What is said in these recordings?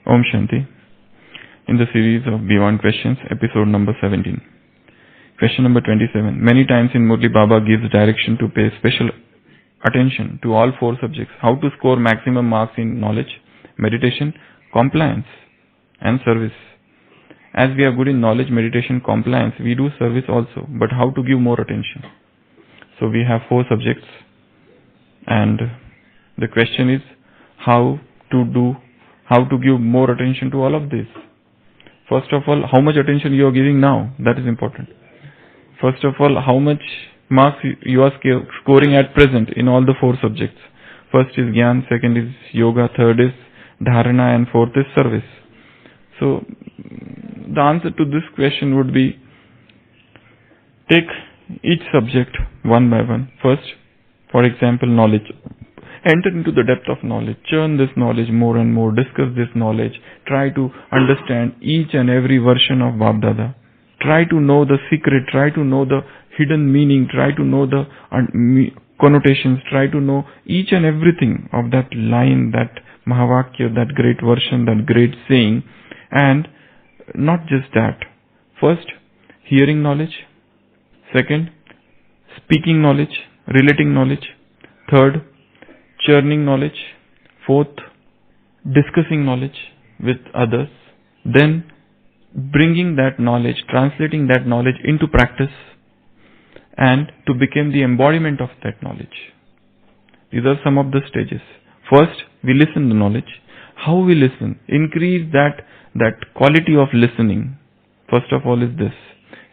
Om Shanti. In the series of Beyond Questions, episode number 17. Question number 27. Many times in Murli Baba gives direction to pay special attention to all four subjects. How to score maximum marks in knowledge, meditation, compliance and service. As we are good in knowledge, meditation, compliance, we do service also. But how to give more attention? So we have four subjects. And the question is how to give more attention to all of this. First of all, how much attention you are giving now? That is important. First of all, how much marks you are scoring at present in all the four subjects. First is Gyan, second is Yoga, third is Dharana, and fourth is Service. So, the answer to this question would be, take each subject one by one. First, for example, knowledge. Enter into the depth of knowledge. Churn this knowledge more and more. Discuss this knowledge. Try to understand each and every version of Bab Dada. Try to know the secret. Try to know the hidden meaning. Try to know the connotations. Try to know each and everything of that line, that Mahavakya, that great version, that great saying. And not just that. First, hearing knowledge. Second, speaking knowledge, relating knowledge. Third, churning knowledge. Fourth, discussing knowledge with others. Then, bringing that knowledge, translating that knowledge into practice and to become the embodiment of that knowledge. These are some of the stages. First, we listen to knowledge. How we listen? Increase that quality of listening. First of all is this.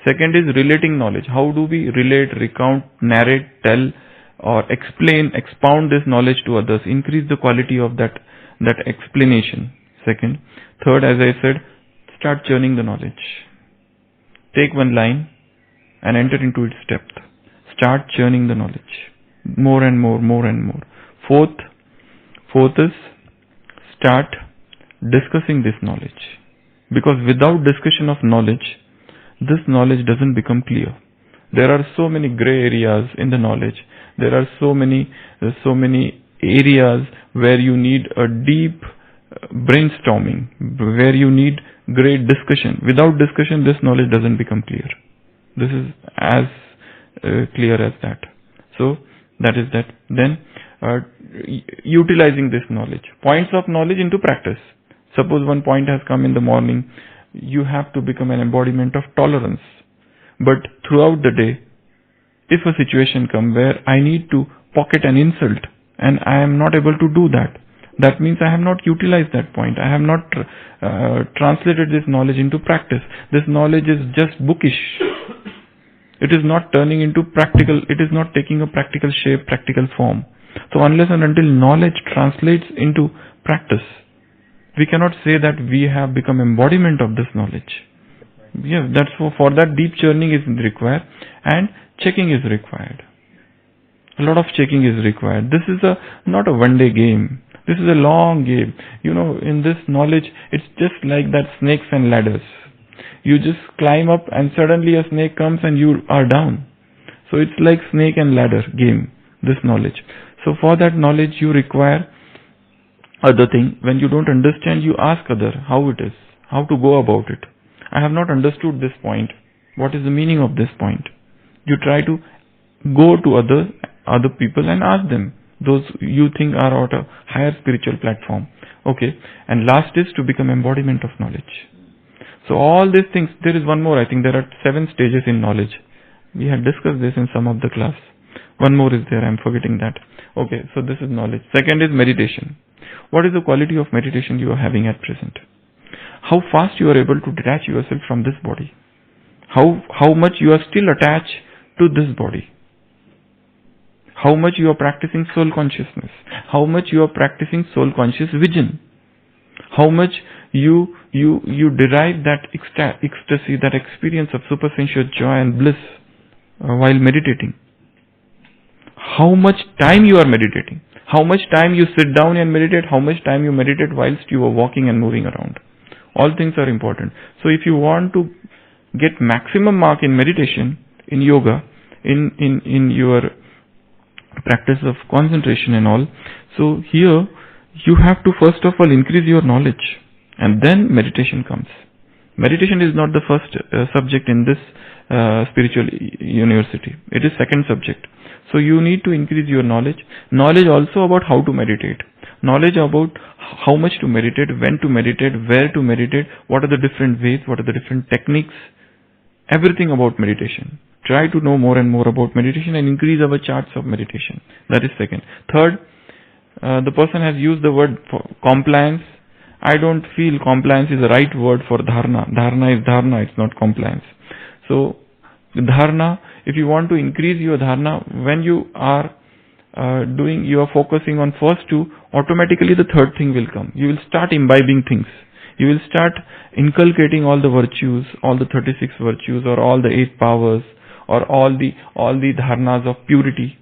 Second is relating knowledge. How do we relate, recount, narrate, tell or explain, expound this knowledge to others? Increase the quality of that explanation. Second. Third, as I said, start churning the knowledge. Take one line and enter into its depth. Start churning the knowledge. More and more, more and more. Fourth is start discussing this knowledge. Because without discussion of knowledge, this knowledge doesn't become clear. There are so many gray areas in the knowledge. There are so many areas where you need a deep brainstorming, where you need great discussion. Without discussion, this knowledge doesn't become clear. This is as clear as that. So, that is that. Then, utilizing this knowledge. Points of knowledge into practice. Suppose one point has come in the morning, you have to become an embodiment of tolerance. But throughout the day, if a situation comes where I need to pocket an insult and I am not able to do that, that means I have not utilized that point. I have not translated this knowledge into practice. This knowledge is just bookish. It is not turning into practical, it is not taking a practical shape, practical form. So unless and until knowledge translates into practice, we cannot say that we have become embodiment of this knowledge. Yeah, that's for that deep churning is required and checking is required. A lot of checking is required. This is not a one-day game. This is a long game. In this knowledge, it's just like that snakes and ladders. You just climb up and suddenly a snake comes and you are down. So it's like snake and ladder game, this knowledge. So for that knowledge, you require other thing. When you don't understand, you ask other how it is, how to go about it. I have not understood this point. What is the meaning of this point? You try to go to other people and ask them. Those you think are at a higher spiritual platform. Okay. And last is to become embodiment of knowledge. So all these things, there is one more. I think there are 7 stages in knowledge. We had discussed this in some of the class. One more is there. I'm forgetting that. Okay. So this is knowledge. Second is meditation. What is the quality of meditation you are having at present? How fast you are able to detach yourself from this body? How much you are still attached to this body? How much you are practicing soul consciousness? How much you are practicing soul conscious vision? How much you derive that ecstasy, that experience of supersensuous joy and bliss while meditating? How much time you are meditating? How much time you sit down and meditate? How much time you meditate whilst you are walking and moving around? All things are important. So if you want to get maximum mark in meditation, in yoga, in your practice of concentration and all, so here you have to first of all increase your knowledge. And then meditation comes. Meditation is not the first subject in this spiritual university. It is second subject. So you need to increase your knowledge. Knowledge also about how to meditate. Knowledge about how much to meditate, when to meditate, where to meditate, what are the different ways, what are the different techniques. Everything about meditation. Try to know more and more about meditation and increase our charts of meditation. That is second. Third, the person has used the word for compliance. I don't feel compliance is the right word for dharana. Dharana is dharana, it's not compliance. So, dharana, if you want to increase your dharana, when you are you are focusing on first two, automatically the third thing will come. You will start imbibing things. You will start inculcating all the virtues, all the 36 virtues, or all the 8 powers, or all the dharnas of purity,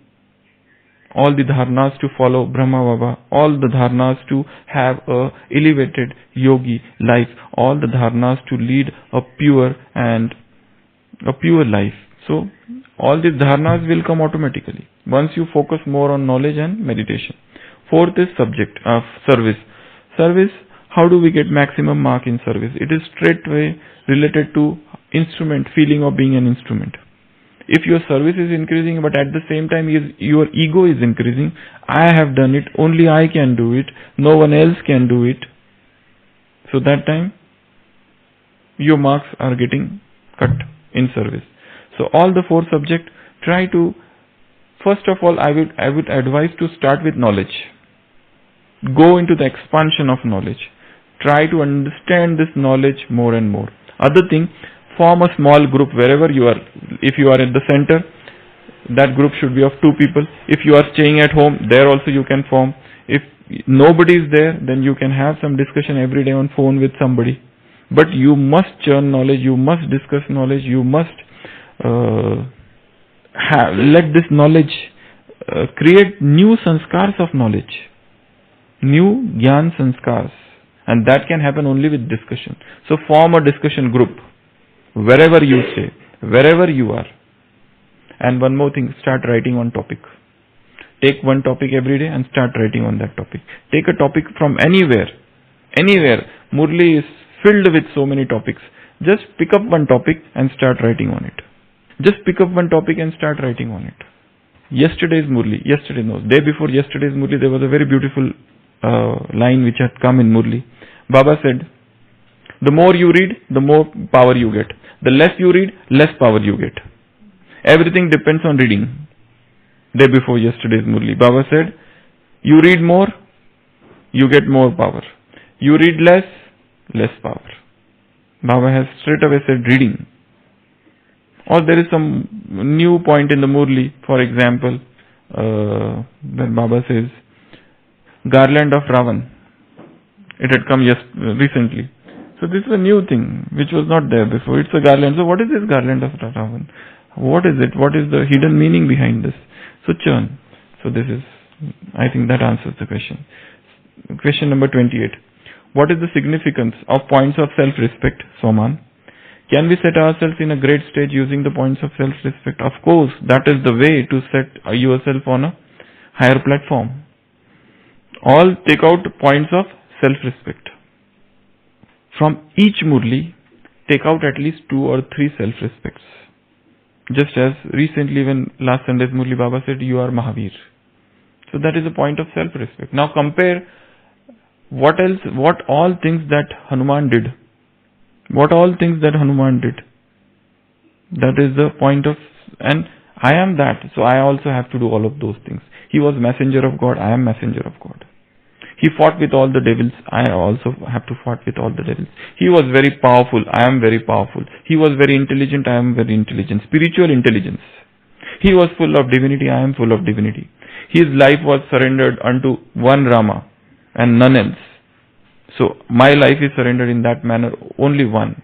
all the dharnas to follow Brahma Baba, all the dharnas to have a elevated yogi life, all the dharnas to lead a pure life. So all these dharnas will come automatically once you focus more on knowledge and meditation. Fourth is subject of service. Service, how do we get maximum mark in service? It is straightway related to instrument, feeling of being an instrument. If your service is increasing, but at the same time your ego is increasing, I have done it, only I can do it, no one else can do it. So that time, your marks are getting cut in service. So all the 4 subjects, try to, first of all, I would advise to start with knowledge. Go into the expansion of knowledge. Try to understand this knowledge more and more. Other thing, form a small group wherever you are. If you are at the center, that group should be of 2 people. If you are staying at home, there also you can form. If nobody is there, then you can have some discussion every day on phone with somebody. But you must churn knowledge, you must discuss knowledge, you must let this knowledge create new sanskars of knowledge, new gyan sanskars, and that can happen only with discussion. So form a discussion group wherever you stay, wherever you are. And one more thing, start writing on topic. Take one topic every day and start writing on that topic. Take a topic from anywhere. Murli is filled with so many topics. Just pick up one topic and start writing on it. Just pick up one topic and start writing on it. Yesterday's Murli, day before yesterday's Murli, there was a very beautiful line which had come in Murli. Baba said, the more you read, the more power you get. The less you read, less power you get. Everything depends on reading. Day before yesterday's Murli, Baba said, you read more, you get more power. You read less, less power. Baba has straight away said reading. Or there is some new point in the Murli, for example, when Baba says, garland of Ravan. It had come recently. So this is a new thing, which was not there before. It's a garland. So what is this garland of Ravan? What is it? What is the hidden meaning behind this? So churn. So this is, I think that answers the question. Question number 28. What is the significance of points of self-respect, Soman? Can we set ourselves in a great stage using the points of self-respect? Of course, that is the way to set yourself on a higher platform. All take out points of self-respect. From each Murli, take out at least 2 or 3 self-respects. Just as recently when last Sunday's Murli Baba said, you are Mahavir. So that is a point of self-respect. Now compare what all things that Hanuman did. What all things that Hanuman did. That is the point of, and I am that, so I also have to do all of those things. He was messenger of God, I am messenger of God. He fought with all the devils, I also have to fight with all the devils. He was very powerful, I am very powerful. He was very intelligent, I am very intelligent. Spiritual intelligence. He was full of divinity, I am full of divinity. His life was surrendered unto one Rama and none else. So my life is surrendered in that manner, only one.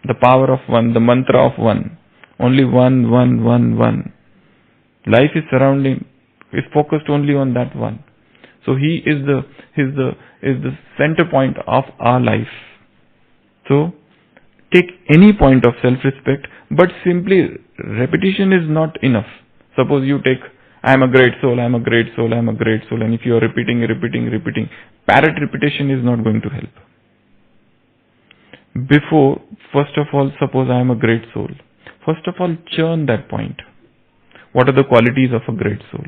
The power of one, the mantra of one. Only one. Life is focused only on that one. So he is the center point of our life. So take any point of self-respect, but simply repetition is not enough. Suppose you take, I am a great soul, I am a great soul, I am a great soul, and if you are repeating, parrot repetition is not going to help. Before, first of all, suppose I am a great soul. First of all, churn that point. What are the qualities of a great soul?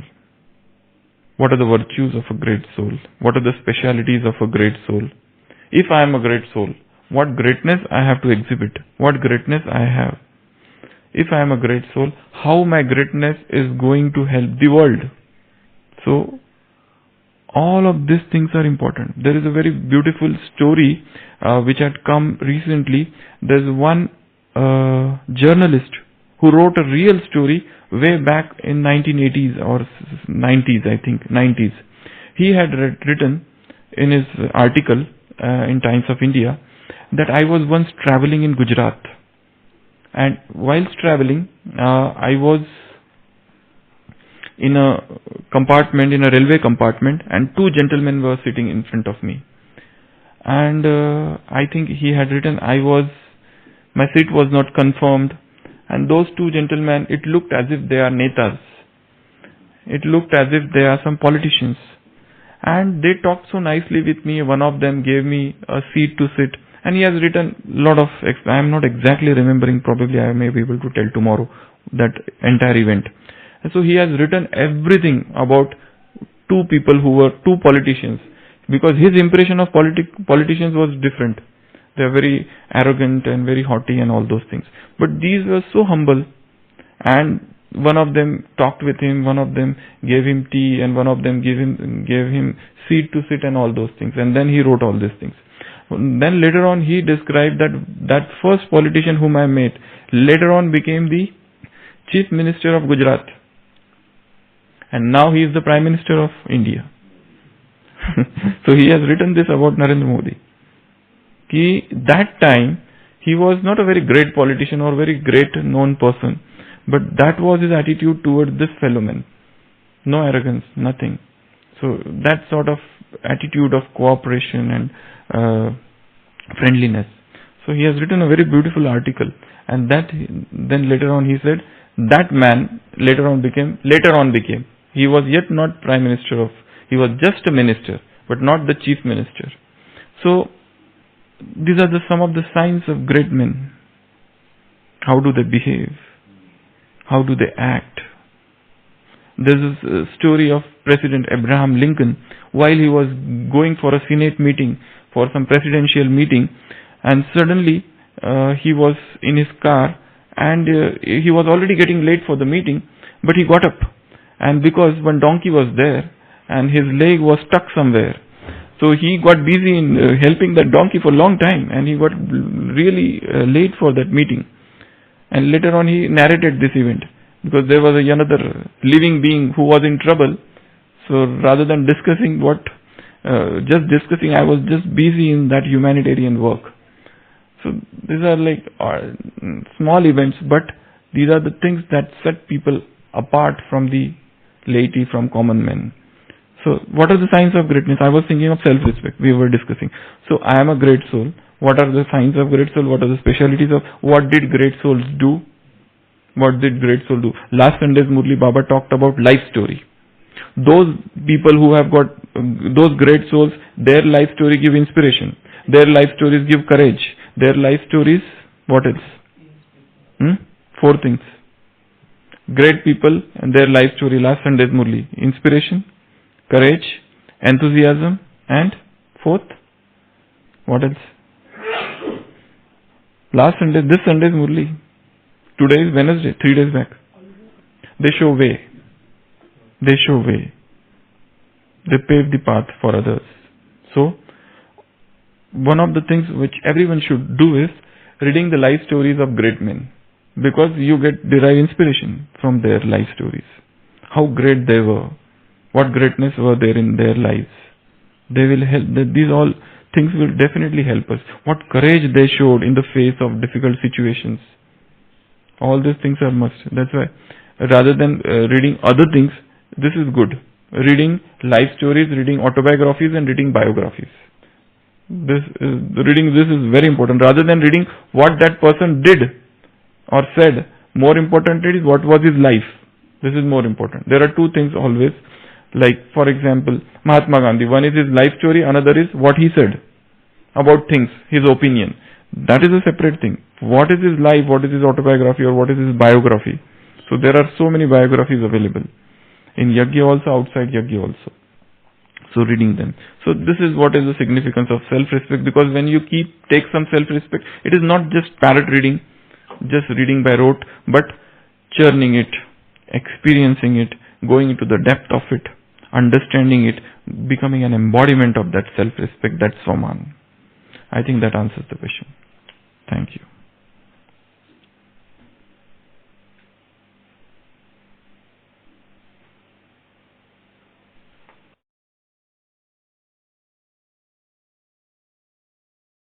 What are the virtues of a great soul? What are the specialities of a great soul? If I am a great soul, what greatness I have to exhibit? What greatness I have? If I am a great soul, how my greatness is going to help the world? So, all of these things are important. There is a very beautiful story which had come recently. There's one journalist who wrote a real story way back in 1980s or 90s, I think, 90s. He had written in his article in Times of India that I was once traveling in Gujarat. And whilst traveling, I was in a compartment, in a railway compartment, and two gentlemen were sitting in front of me. And I think he had written, my seat was not confirmed, and those two gentlemen, it looked as if they are netas. It looked as if they are some politicians. And they talked so nicely with me. One of them gave me a seat to sit. And he has written a lot of, I am not exactly remembering, probably I may be able to tell tomorrow, that entire event. And so he has written everything about two people who were two politicians. Because his impression of politicians was different. They are very arrogant and very haughty and all those things. But these were so humble. And one of them talked with him, one of them gave him tea, and one of them gave him seat to sit and all those things. And then he wrote all these things. Then later on he described that first politician whom I met later on became the Chief Minister of Gujarat. And now he is the Prime Minister of India. So he has written this about Narendra Modi. That time he was not a very great politician or very great known person. But that was his attitude towards this fellow man. No arrogance, nothing. So that sort of attitude of cooperation and friendliness. So he has written a very beautiful article, and then later on he said that man later on became. He was yet not Prime Minister he was just a minister, but not the Chief Minister. So these are some of the signs of great men. How do they behave? How do they act? There is a story of President Abraham Lincoln while he was going for a Senate meeting, for some presidential meeting, and suddenly he was in his car and he was already getting late for the meeting, but he got up, and because one donkey was there and his leg was stuck somewhere, so he got busy in helping that donkey for a long time, and he got really late for that meeting. And later on he narrated this event, because there was another living being who was in trouble. So rather than discussing I was just busy in that humanitarian work. So these are like small events, but these are the things that set people apart from the laity, from common men. So what are the signs of greatness? I was thinking of self-respect. We were discussing. So I am a great soul. What are the signs of great soul? What are the specialities of what did great souls do? What did great soul do? Last Sunday's Murli Baba talked about life story. Those people who have got those great souls, their life story give inspiration. Their life stories give courage. Their life stories, what else? 4 things. Great people and their life story, last Sunday's Murli. Inspiration, courage, enthusiasm, and 4th, what else? This Sunday's Murli. Today is Wednesday, 3 days back. They show way. They pave the path for others. So, one of the things which everyone should do is reading the life stories of great men. Because you derive inspiration from their life stories. How great they were. What greatness were there in their lives. They will help. These all things will definitely help us. What courage they showed in the face of difficult situations. All these things are must. That's why rather than reading other things, this is good. Reading life stories, reading autobiographies, and reading biographies. Reading this is very important. Rather than reading what that person did or said, more important is what was his life. This is more important. There are 2 things always. Like, for example, Mahatma Gandhi. One is his life story, another is what he said about things, his opinion. That is a separate thing. What is his life, what is his autobiography, or what is his biography? So there are so many biographies available. In Yajna also, outside Yajna also. So reading them. So this is what is the significance of self-respect, because when you take some self-respect, it is not just parrot reading, just reading by rote, but churning it, experiencing it, going into the depth of it, understanding it, becoming an embodiment of that self-respect, that Swaman. I think that answers the question. Thank you.